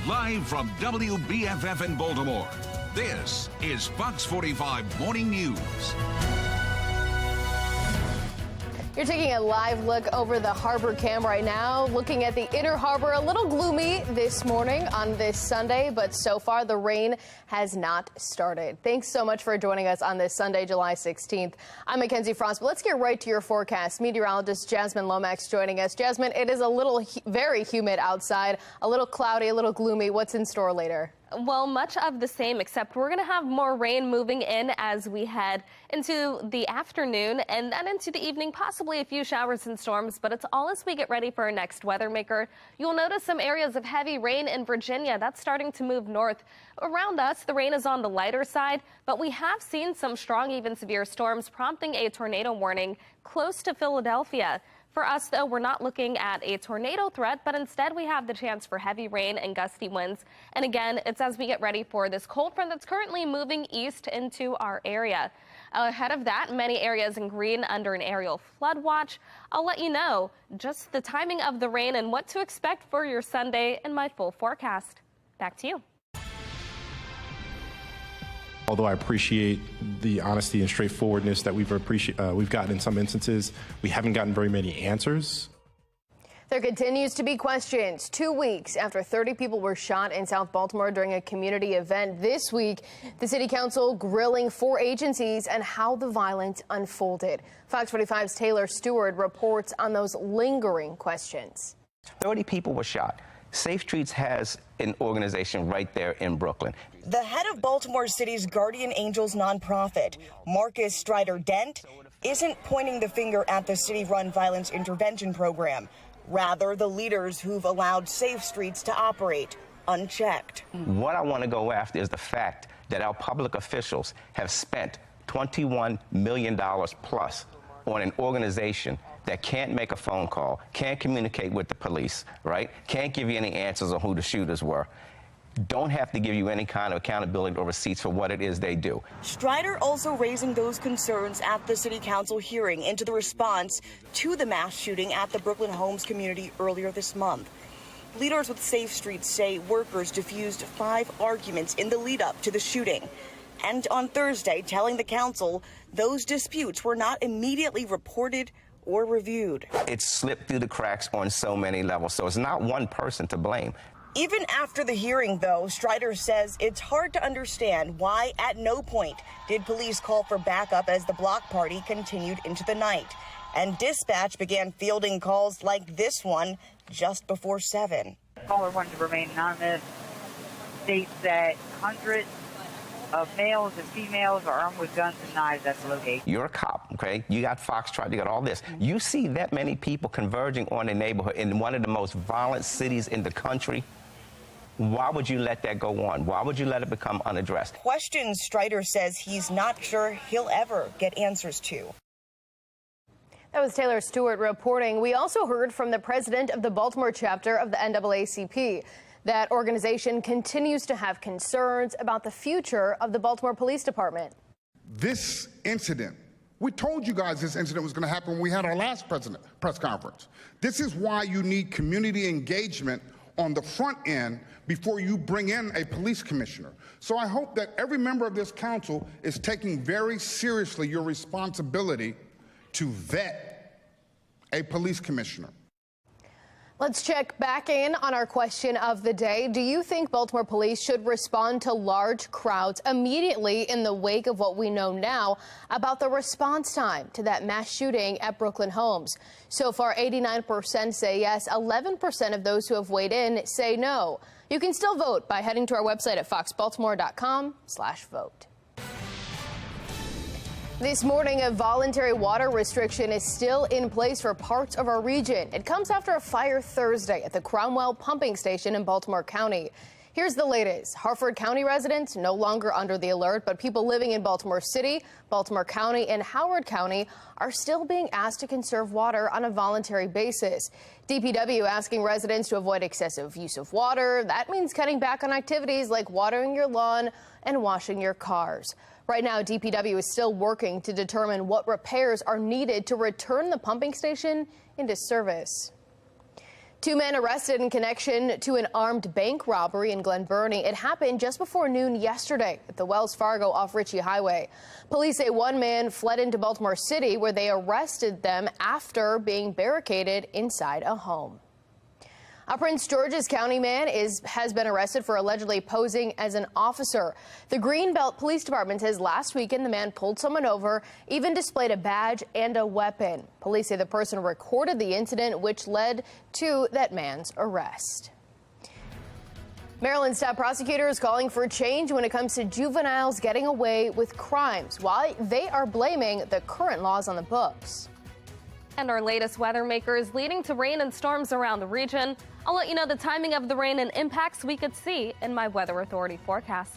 Live from WBFF in Baltimore, this is Fox 45 Morning News. You're taking a live look over the harbor cam right now, looking at the inner harbor. A little gloomy this morning on this Sunday, but so far the rain has not started. Thanks so much for joining us on this Sunday, July 16th. I'm Mackenzie Frost, but let's get right to your forecast. Meteorologist Jasmine Lomax joining us. Jasmine, it is a little very humid outside, a little cloudy, a little gloomy. What's in store later? Well, much of the same, except we're going to have more rain moving in as we head into the afternoon and then into the evening, possibly a few showers and storms, but it's all as we get ready for our next weather maker. You'll notice some areas of heavy rain in Virginia. That's starting to move north. Around us, the rain is on the lighter side, but we have seen some strong, even severe storms prompting a tornado warning close to Philadelphia. For us, though, we're not looking at a tornado threat, but instead we have the chance for heavy rain and gusty winds. And again, it's as we get ready for this cold front that's currently moving east into our area. Ahead of that, many areas in green under an aerial flood watch. I'll let you know just the timing of the rain and what to expect for your Sunday in my full forecast. Back to you. Although I appreciate the honesty and straightforwardness that we've gotten in some instances, we haven't gotten very many answers. There continues to be questions 2 weeks after 30 people were shot in South Baltimore during a community event. This week, the city council grilling 4 agencies and how the violence unfolded. Fox 45's Taylor Stewart reports on those lingering questions. 30 people were shot. Safe Streets has an organization right there in Brooklyn. The head of Baltimore City's Guardian Angels nonprofit, Marcus Strider-Dent, isn't pointing the finger at the city-run violence intervention program. Rather, the leaders who've allowed Safe Streets to operate unchecked. What I want to go after is the fact that our public officials have spent $21 million plus on an organization that can't make a phone call, can't communicate with the police, right? Can't give you any answers on who the shooters were. Don't have to give you any kind of accountability or receipts for what it is they do. Strider also raising those concerns at the city council hearing into the response to the mass shooting at the Brooklyn Homes community earlier this month. Leaders with Safe Streets say workers diffused 5 arguments in the lead up to the shooting. And on Thursday, telling the council those disputes were not immediately reported or reviewed. It slipped through the cracks on so many levels, so it's not one person to blame. Even after the hearing, though, Strider says it's hard to understand why at no point did police call for backup as the block party continued into the night. And dispatch began fielding calls like this one just before 7. Caller wanted to remain anonymous, states that hundreds of males and females are armed with guns and knives at the location. You're a cop, okay? You got Foxtrot, you got all this. You see that many people converging on a neighborhood in one of the most violent cities in the country. Why would you let that go on? Why would you let it become unaddressed? Questions Strider says he's not sure he'll ever get answers to. That was Taylor Stewart reporting. We also heard from the president of the Baltimore chapter of the NAACP. That organization continues to have concerns about the future of the Baltimore Police Department. This incident, we told you guys this incident was going to happen when we had our last press conference. This is why you need community engagement on the front end before you bring in a police commissioner. So I hope that every member of this council is taking very seriously your responsibility to vet a police commissioner. Let's check back in on our question of the day. Do you think Baltimore police should respond to large crowds immediately in the wake of what we know now about the response time to that mass shooting at Brooklyn Homes? So far, 89% say yes. 11% of those who have weighed in say no. You can still vote by heading to our website at foxbaltimore.com/vote. This morning, a voluntary water restriction is still in place for parts of our region. It comes after a fire Thursday at the Cromwell pumping station in Baltimore County. Here's the latest. Harford County residents no longer under the alert, but people living in Baltimore City, Baltimore County, and Howard County are still being asked to conserve water on a voluntary basis. DPW asking residents to avoid excessive use of water. That means cutting back on activities like watering your lawn and washing your cars. Right now, DPW is still working to determine what repairs are needed to return the pumping station into service. Two men arrested in connection to an armed bank robbery in Glen Burnie. It happened just before noon yesterday at the Wells Fargo off Ritchie Highway. Police say one man fled into Baltimore City, where they arrested them after being barricaded inside a home. A Prince George's County man has been arrested for allegedly posing as an officer. The Greenbelt Police Department says last weekend the man pulled someone over, even displayed a badge and a weapon. Police say the person recorded the incident, which led to that man's arrest. Maryland's top prosecutor is calling for change when it comes to juveniles getting away with crimes, while they are blaming the current laws on the books. And our latest weather makers leading to rain and storms around the region. I'll let you know the timing of the rain and impacts we could see in my Weather Authority forecast.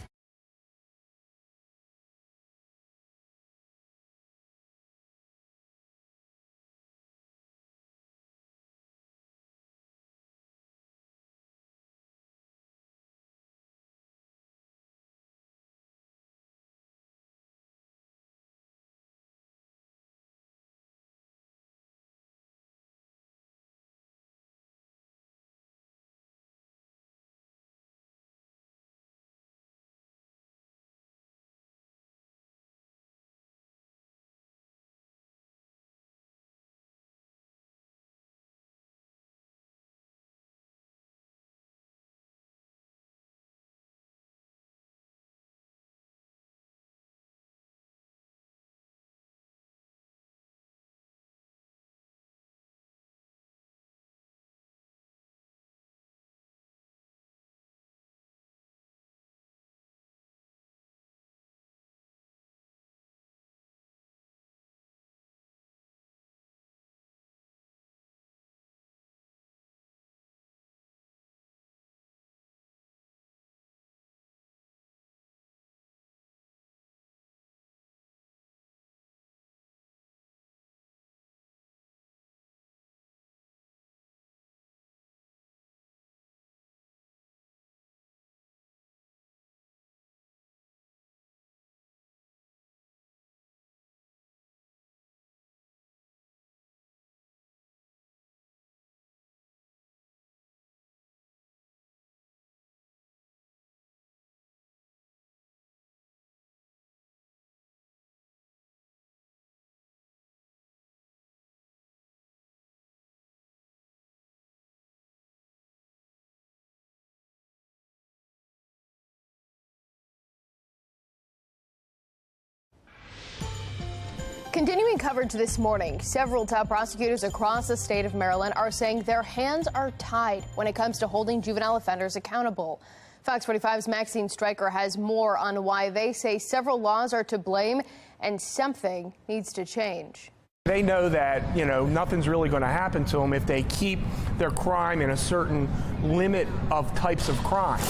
Continuing coverage this morning, several top prosecutors across the state of Maryland are saying their hands are tied when it comes to holding juvenile offenders accountable. Fox 45's Maxine Stryker has more on why they say several laws are to blame and something needs to change. They know that, nothing's really going to happen to them if they keep their crime in a certain limit of types of crime.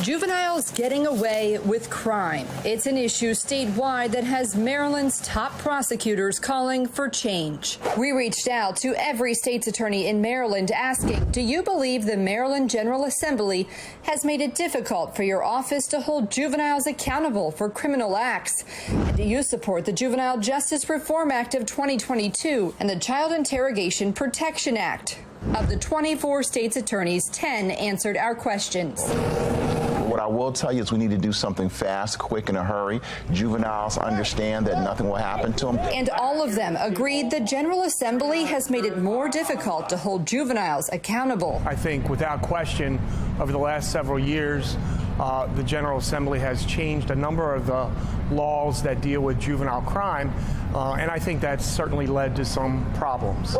Juveniles getting away with crime. It's an issue statewide that has Maryland's top prosecutors calling for change. We reached out to every state's attorney in Maryland asking, do you believe the Maryland General Assembly has made it difficult for your office to hold juveniles accountable for criminal acts? And do you support the Juvenile Justice Reform Act of 2022 and the Child Interrogation Protection Act? Of the 24 states' attorneys, 10 answered our questions. What I will tell you is we need to do something fast, quick, in a hurry. Juveniles understand that nothing will happen to them. And all of them agreed the General Assembly has made it more difficult to hold juveniles accountable. I think without question, over the last several years, the General Assembly has changed a number of the laws that deal with juvenile crime, and I think that's certainly led to some problems.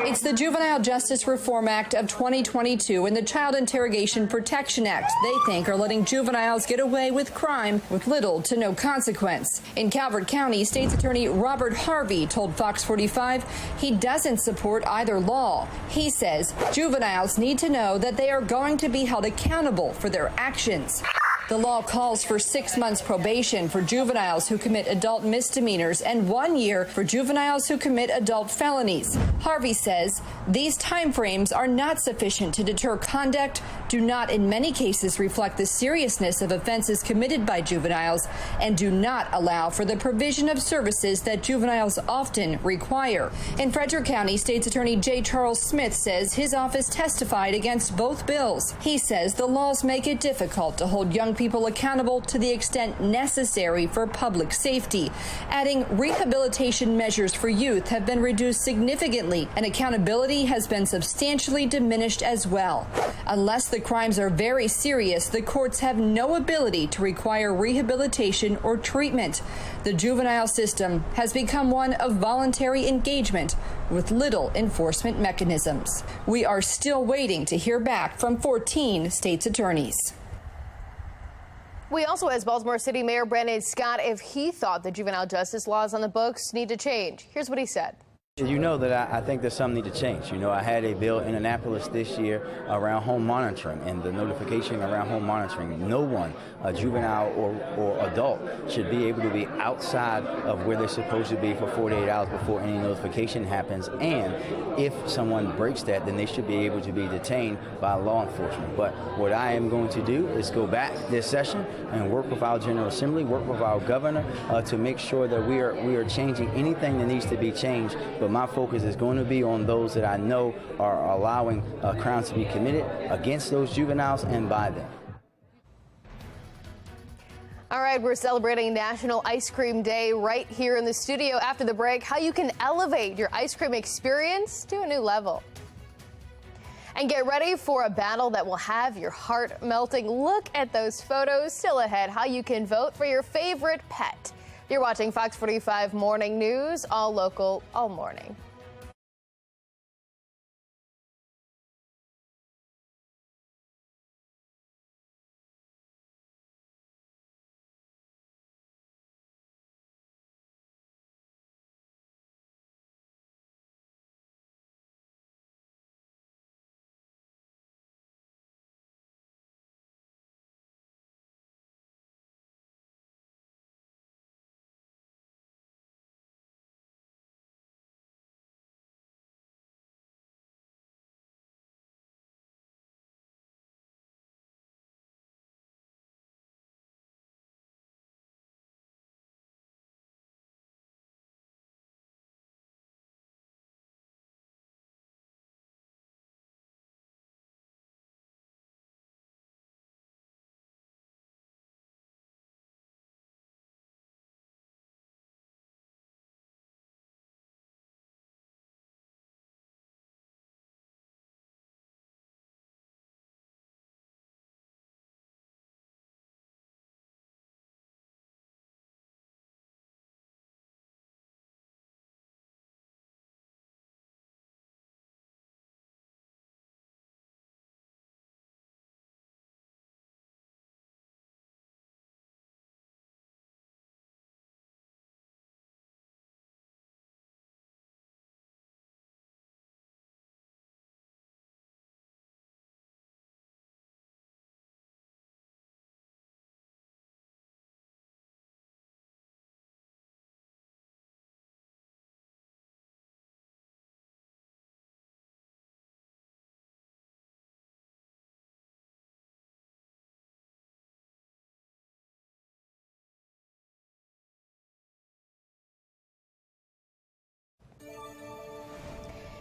It's the Juvenile Justice Reform Act of 2022 and the Child Interrogation Protection Act they think are letting juveniles get away with crime with little to no consequence. In Calvert County, State's Attorney Robert Harvey told Fox 45 he doesn't support either law. He says juveniles need to know that they are going to be held accountable for their actions. The law calls for 6 months probation for juveniles who commit adult misdemeanors and 1 year for juveniles who commit adult felonies. Harvey says these timeframes are not sufficient to deter conduct, do not in many cases reflect the seriousness of offenses committed by juveniles, and do not allow for the provision of services that juveniles often require. In Frederick County, State's Attorney J. Charles Smith says his office testified against both bills. He says the laws make it difficult to hold young people accountable to the extent necessary for public safety, adding rehabilitation measures for youth have been reduced significantly and accountability has been substantially diminished as well. Unless the crimes are very serious, the courts have no ability to require rehabilitation or treatment. The juvenile system has become one of voluntary engagement with little enforcement mechanisms. We are still waiting to hear back from 14 state's attorneys. We also asked Baltimore City Mayor Brandon Scott if he thought the juvenile justice laws on the books need to change. Here's what he said. You know that I think there's something need to change. You know, I had a bill in Annapolis this year around home monitoring and the notification around home monitoring. No one, a juvenile or adult, should be able to be outside of where they're supposed to be for 48 hours before any notification happens. And if someone breaks that, then they should be able to be detained by law enforcement. But what I am going to do is go back this session and work with our General Assembly, work with our governor to make sure that we are changing anything that needs to be changed. But my focus is going to be on those that I know are allowing crimes to be committed against those juveniles and by them. All right, we're celebrating National Ice Cream Day right here in the studio. After the break, how you can elevate your ice cream experience to a new level. And get ready for a battle that will have your heart melting. Look at those photos. Still ahead, how you can vote for your favorite pet. You're watching Fox 45 Morning News, all local, all morning.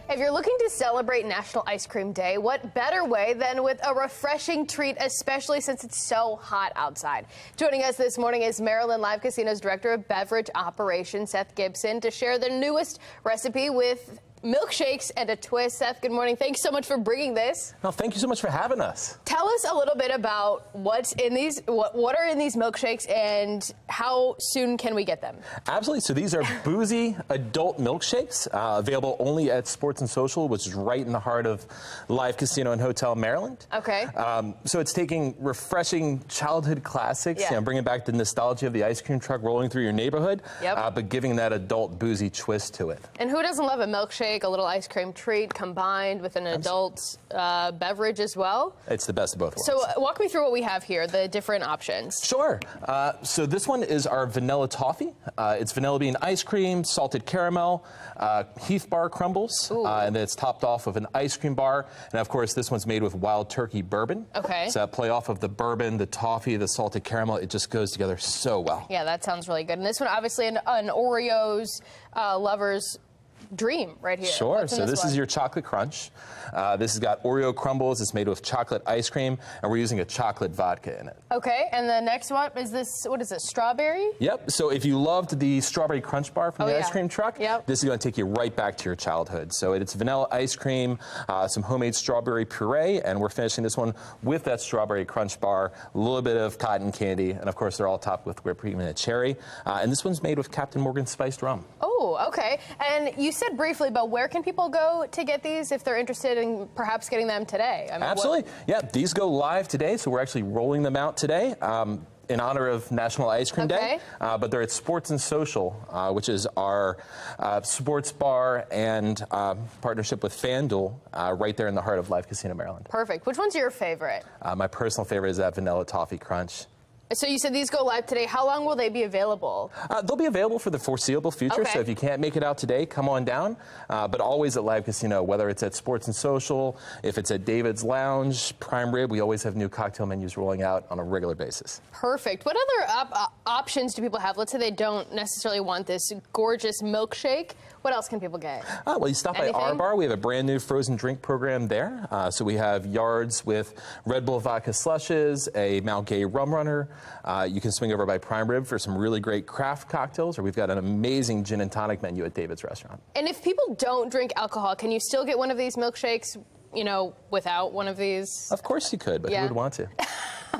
If you're looking to celebrate National Ice Cream Day, what better way than with a refreshing treat, especially since it's so hot outside. Joining us this morning is Maryland Live Casino's Director of Beverage Operations, Seth Gibson, to share the newest recipe with milkshakes and a twist. Seth, good morning. Thanks so much for bringing this. No, thank you so much for having us. Tell us a little bit about what's in these, what are in these milkshakes and how soon can we get them? Absolutely. So these are boozy adult milkshakes, available only at Sports and Social, which is right in the heart of Live Casino and Hotel Maryland. Okay. So it's taking refreshing childhood classics, you know, bringing back the nostalgia of the ice cream truck rolling through your neighborhood, but giving that adult boozy twist to it. And who doesn't love a milkshake milkshake, a little ice cream treat combined with an adult beverage as well. It's the best of both worlds. So walk me through what we have here, the different options. Sure. So this one is our vanilla toffee. It's vanilla bean ice cream, salted caramel, Heath bar crumbles, and then it's topped off of an ice cream bar. And of course, this one's made with wild turkey bourbon. Okay. So that play off of the bourbon, the toffee, the salted caramel, it just goes together so well. Yeah, that sounds really good. And this one, obviously, an Oreos lover's dream right here. Sure. So this is your chocolate crunch. This has got Oreo crumbles. It's made with chocolate ice cream, and we're using a chocolate vodka in it. Okay, and the next one is this, what is it, strawberry? Yep. So if you loved the strawberry crunch bar from the ice cream truck, this is going to take you right back to your childhood. So it's vanilla ice cream, some homemade strawberry puree, and we're finishing this one with that strawberry crunch bar, a little bit of cotton candy, and of course they're all topped with whipped cream and a cherry. And this one's made with Captain Morgan spiced rum. Oh, okay. And you said briefly, but where can people go to get these if they're interested in perhaps getting them today? I mean, absolutely. Yeah, these go live today, so we're actually rolling them out today. In honor of National Ice Cream Day, but they're at Sports and Social, which is our sports bar and partnership with FanDuel right there in the heart of Live Casino, Maryland. Perfect. Which one's your favorite? My personal favorite is that vanilla toffee crunch. So you said these go live today. How long will they be available? They'll be available for the foreseeable future, so if you can't make it out today, come on down. But always at Live Casino, whether it's at Sports and Social, if it's at David's Lounge, Prime Rib, we always have new cocktail menus rolling out on a regular basis. Perfect. What other options do people have? Let's say they don't necessarily want this gorgeous milkshake. What else can people get? Well, you stop by our bar. We have a brand new frozen drink program there. So we have yards with Red Bull vodka slushes, a Mount Gay rum runner. You can swing over by Prime Rib for some really great craft cocktails, or we've got an amazing gin and tonic menu at David's restaurant. And if people don't drink alcohol, can you still get one of these milkshakes, you know, without one of these? Of course you could, but who would want to?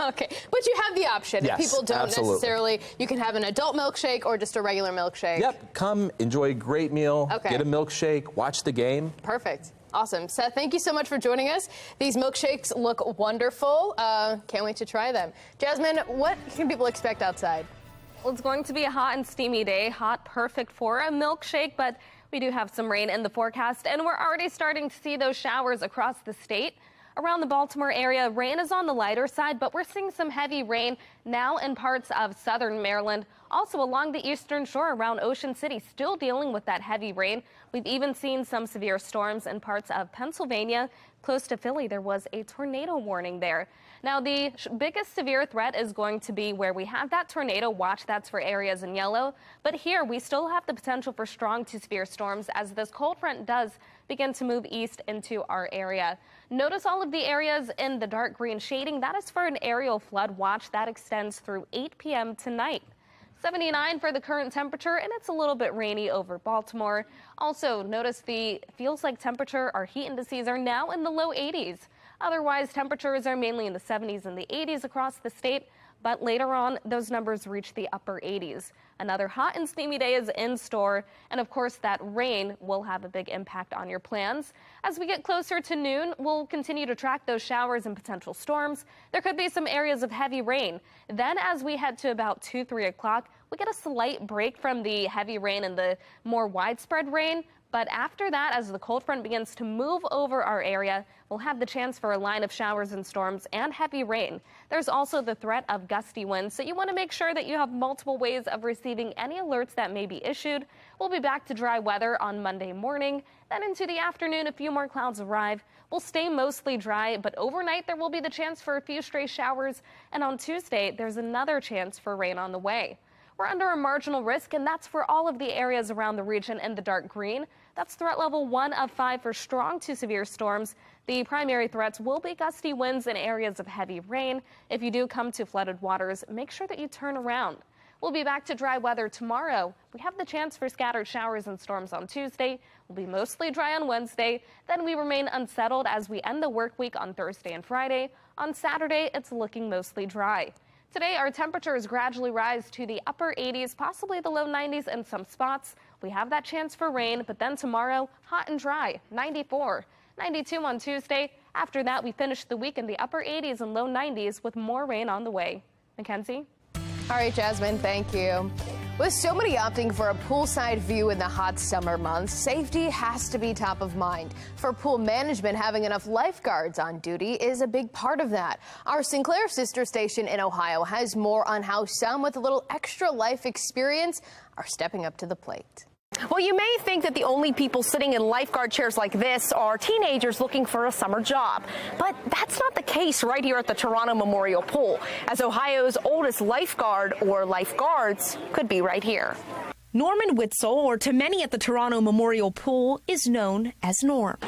Okay, but you have the option. Yes, if people don't absolutely. you can have an adult milkshake or just a regular milkshake. Yep, come, enjoy a great meal, get a milkshake, watch the game. Perfect. Awesome. Seth, thank you so much for joining us. These milkshakes look wonderful. Can't wait to try them. Jasmine, what can people expect outside? Well, it's going to be a hot and steamy day. Hot, perfect for a milkshake, but we do have some rain in the forecast, and we're already starting to see those showers across the state. Around the Baltimore area, rain is on the lighter side, but we're seeing some heavy rain now in parts of southern Maryland. Also along the eastern shore around Ocean City, still dealing with that heavy rain. We've even seen some severe storms in parts of Pennsylvania. Close to Philly, there was a tornado warning there. Now, the biggest severe threat is going to be where we have that tornado watch. That's for areas in yellow. But here, we still have the potential for strong to severe storms as this cold front does begin to move east into our area. Notice all of the areas in the dark green shading. That is for an aerial flood watch that extends through 8 p.m. tonight. 79 for the current temperature, and it's a little bit rainy over Baltimore. Also, notice the feels like temperature, our heat indices are now in the low 80s. Otherwise, temperatures are mainly in the 70s and the 80s across the state, but later on, those numbers reach the upper 80s. Another hot and steamy day is in store, and of course, that rain will have a big impact on your plans. As we get closer to noon, we'll continue to track those showers and potential storms. There could be some areas of heavy rain. Then as we head to about 2, 3 o'clock, we get a slight break from the heavy rain and the more widespread rain. But after that, as the cold front begins to move over our area, we'll have the chance for a line of showers and storms and heavy rain. There's also the threat of gusty winds, so you want to make sure that you have multiple ways of receiving any alerts that may be issued. We'll be back to dry weather on Monday morning. Then into the afternoon, a few more clouds arrive. We'll stay mostly dry, but overnight there will be the chance for a few stray showers. And on Tuesday, there's another chance for rain on the way. We're under a marginal risk, and that's for all of the areas around the region in the dark green. That's threat level 1 of 5 for strong to severe storms. The primary threats will be gusty winds and areas of heavy rain. If you do come to flooded waters, make sure that you turn around. We'll be back to dry weather tomorrow. We have the chance for scattered showers and storms on Tuesday. We'll be mostly dry on Wednesday. Then we remain unsettled as we end the work week on Thursday and Friday. On Saturday, it's looking mostly dry. Today, our temperatures gradually rise to the upper 80s, possibly the low 90s in some spots. We have that chance for rain, but then tomorrow, hot and dry, 94, 92 on Tuesday. After that, we finish the week in the upper 80s and low 90s with more rain on the way. Mackenzie? All right, Jasmine, thank you. With so many opting for a poolside view in the hot summer months, safety has to be top of mind. For pool management, having enough lifeguards on duty is a big part of that. Our Sinclair sister station in Ohio has more on how some with a little extra life experience are stepping up to the plate. Well, you may think that the only people sitting in lifeguard chairs like this are teenagers looking for a summer job. But that's not the case right here at the Toronto Memorial Pool, as Ohio's oldest lifeguard, or lifeguards, could be right here. Norman Witzel, or to many at the Toronto Memorial Pool, is known as Norm.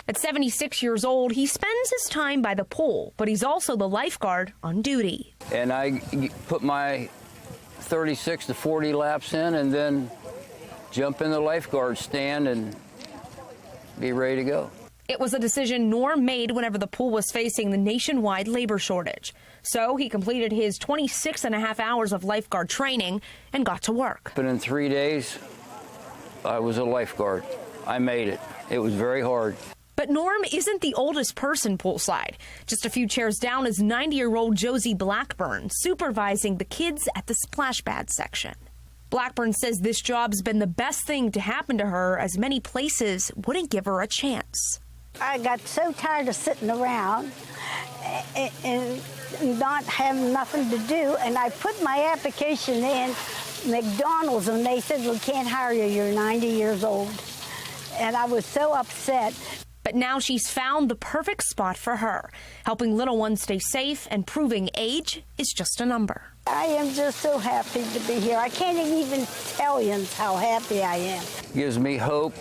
At 76 years old, he spends his time by the pool, but he's also the lifeguard on duty. And I put my 36 to 40 laps in and then jump in the lifeguard stand and be ready to go. It was a decision Norm made whenever the pool was facing the nationwide labor shortage. So he completed his 26.5 hours of lifeguard training and got to work. But in 3 days, I was a lifeguard. I made it. It was very hard. But Norm isn't the oldest person poolside. Just a few chairs down is 90-year-old Josie Blackburn, supervising the kids at the splash pad section. Blackburn says this job's been the best thing to happen to her, as many places wouldn't give her a chance. I got so tired of sitting around and not having nothing to do, and I put my application in McDonald's, and they said, we can't hire you, you're 90 years old. And I was so upset. But now she's found the perfect spot for her, helping little ones stay safe and proving age is just a number. I am just so happy to be here. I can't even tell you how happy I am. Gives me hope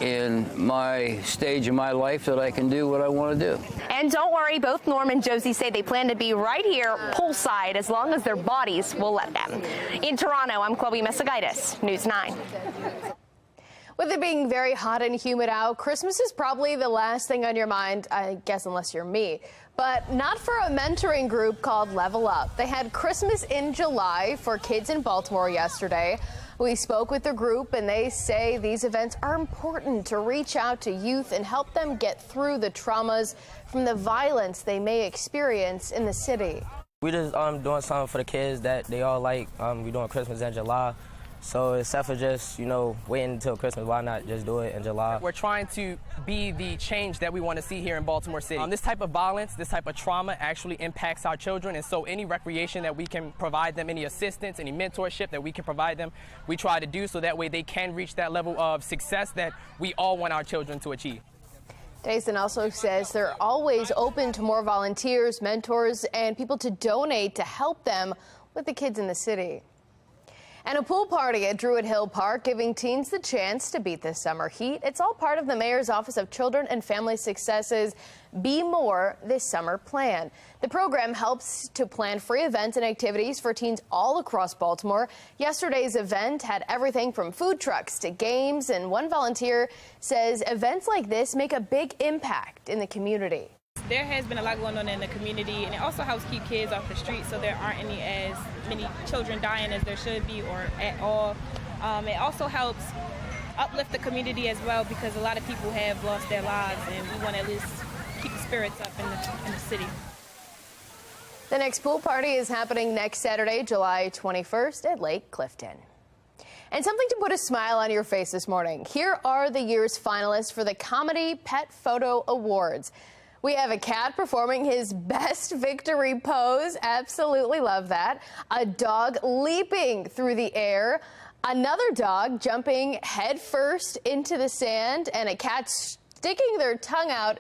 in my stage of my life that I can do what I want to do. And don't worry, both Norm and Josie say they plan to be right here poolside as long as their bodies will let them. In Toronto, I'm Chloe Messagaitis, News 9. With it being very hot and humid out, Christmas is probably the last thing on your mind, I guess, unless you're me. But not for a mentoring group called Level Up. They had Christmas in July for kids in Baltimore yesterday. We spoke with the group, and they say these events are important to reach out to youth and help them get through the traumas from the violence they may experience in the city. We just doing something for the kids that they all like. We're doing Christmas in July. So instead of just, waiting until Christmas, why not just do it in July? We're trying to be the change that we want to see here in Baltimore City. This type of violence, this type of trauma actually impacts our children, and so any recreation that we can provide them, any assistance, any mentorship that we can provide them, we try to do so that way they can reach that level of success that we all want our children to achieve. Jason also says they're always open to more volunteers, mentors, and people to donate to help them with the kids in the city. And a pool party at Druid Hill Park, giving teens the chance to beat the summer heat. It's all part of the Mayor's Office of Children and Family Success's Be More This Summer plan. The program helps to plan free events and activities for teens all across Baltimore. Yesterday's event had everything from food trucks to games, and one volunteer says events like this make a big impact in the community. There has been a lot going on in the community, and it also helps keep kids off the street so there aren't as many children dying as there should be or at all. It also helps uplift the community as well, because a lot of people have lost their lives, and we want to at least keep the spirits up in the city. The next pool party is happening next Saturday, July 21st at Lake Clifton. And something to put a smile on your face this morning. Here are the year's finalists for the Comedy Pet Photo Awards. We have a cat performing his best victory pose. Absolutely love that. A dog leaping through the air. Another dog jumping headfirst into the sand. And a cat sticking their tongue out.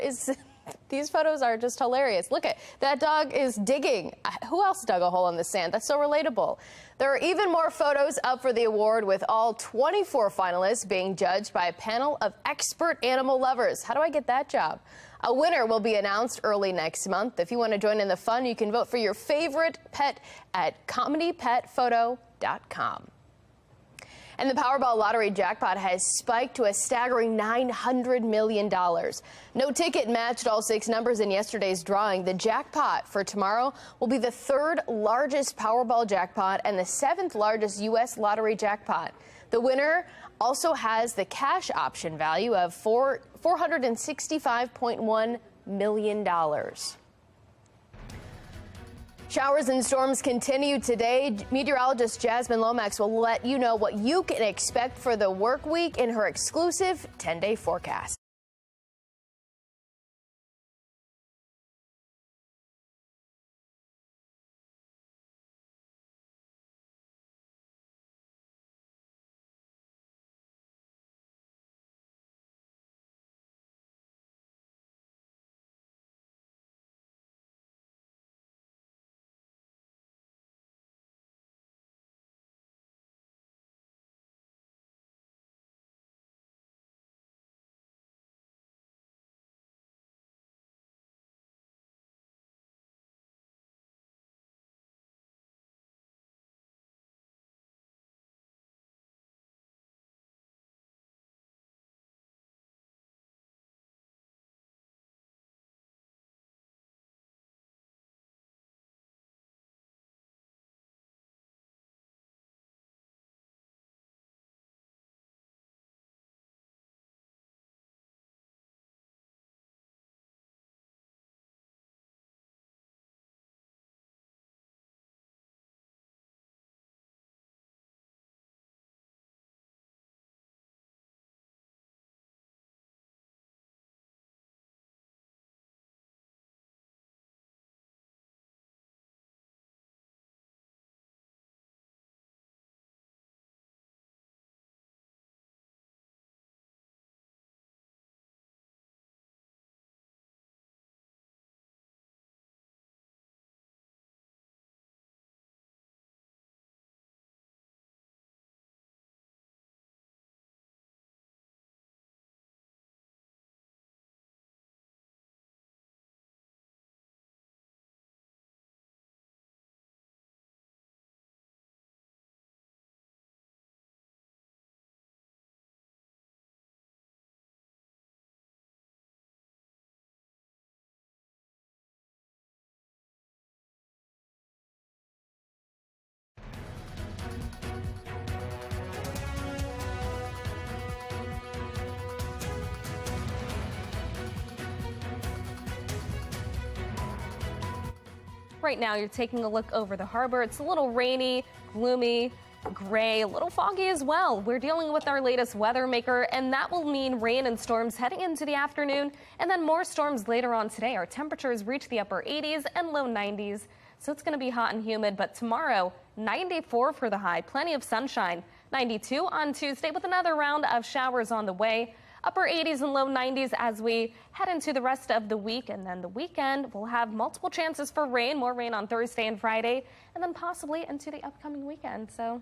These photos are just hilarious. Look at that dog is digging. Who else dug a hole in the sand? That's so relatable. There are even more photos up for the award, with all 24 finalists being judged by a panel of expert animal lovers. How do I get that job? A winner will be announced early next month. If you want to join in the fun, you can vote for your favorite pet at comedypetphoto.com. And the Powerball lottery jackpot has spiked to a staggering $900 million. No ticket matched all 6 numbers in yesterday's drawing. The jackpot for tomorrow will be the 3rd largest Powerball jackpot and the 7th largest U.S. lottery jackpot. The winner also has the cash option value of $465.1 million. Showers and storms continue today. Meteorologist Jasmine Lomax will let you know what you can expect for the work week in her exclusive 10-day forecast. Right now, you're taking a look over the harbor. It's a little rainy, gloomy, gray, a little foggy as well. We're dealing with our latest weather maker, and that will mean rain and storms heading into the afternoon, and then more storms later on today. Our temperatures reach the upper 80s and low 90s, so it's going to be hot and humid. But tomorrow, 94 for the high, plenty of sunshine. 92 on Tuesday with another round of showers on the way. Upper 80s and low 90s as we head into the rest of the week. And then the weekend, we'll have multiple chances for rain, more rain on Thursday and Friday, and then possibly into the upcoming weekend. So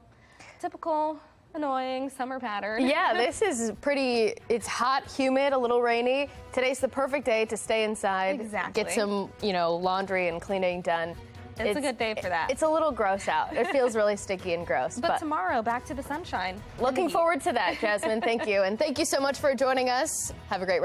typical annoying summer pattern. Yeah, this is pretty, it's hot, humid, a little rainy. Today's the perfect day to stay inside, get some, laundry and cleaning done. It's a good day for that. It's a little gross out. It feels really sticky and gross. But tomorrow, back to the sunshine. Looking forward to that, Jasmine. Thank you. And thank you so much for joining us. Have a great